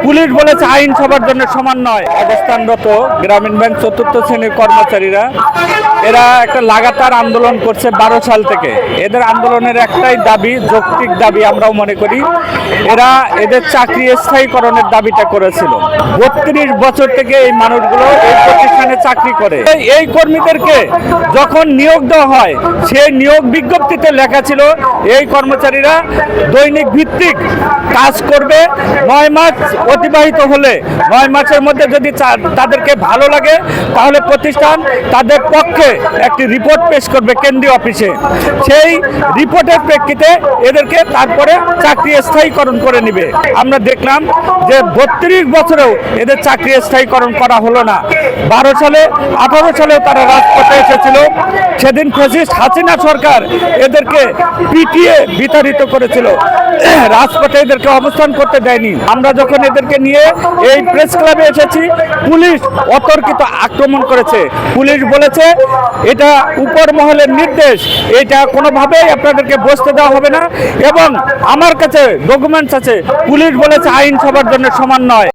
Police বলেছে আইন সবার জন্য সমান নয়। অবস্থানরত গ্রামীণ ব্যাংক চতুর্থ শ্রেণীর কর্মচারীরা এরা একটা লাগাতার আন্দোলন করছে 12 সাল থেকে। এদের আন্দোলনের একটাই দাবি, যৌক্তিক দাবি আমরাও মনে করি। এরা এদের চাকরি স্থায়ীকরণের দাবিটা করেছিল। 32 বছর থেকে এই মানুষগুলো এই প্রতিষ্ঠানে চাকরি করে। এই কর্মীদেরকে যখন নিয়োগ দেওয়া হয়, সেই নিয়োগ বিজ্ঞপ্তিতে লেখা ছিল এই কর্মচারীরা দৈনিক ভিত্তিক কাজ করবে। 9 মাস অতিবাহিত হলে 9 মাসের মধ্যে যদি তাদেরকে ভালো লাগে তাহলে প্রতিষ্ঠান তাদের পক্ষে একটি রিপোর্ট পেশ করবে কেন্দ্রীয় অফিসে। সেই রিপোর্টের প্রেক্ষিতে এদেরকে তারপরে চাকরি স্থায়ীকরণ করে নেবে। আমরা দেখলাম যে 32 বছরেও এদের চাকরি স্থায়ীকরণ করা হলো না। 12 সালে 18 সালেও তারা রাজপথে এসেছিল। সেদিন ফ্যাসিস্ট হাসিনা সরকার এদেরকে পিটিয়ে বিতাড়িত করেছিল, রাজপথে এদেরকে অবস্থান করতে দেয়নি। আমরা যখন এদেরকে নিয়ে এই প্রেস ক্লাবে এসেছি, পুলিশ অতর্কিত আক্রমণ করেছে। পুলিশ বলেছে এটা উপর মহলের নির্দেশ, এটা কোনোভাবেই আপনাদেরকে বসতে দেওয়া হবে না। এবং আমার কাছে ডকুমেন্টস আছে, পুলিশ বলেছে আইন সবার জন্য সমান নয়।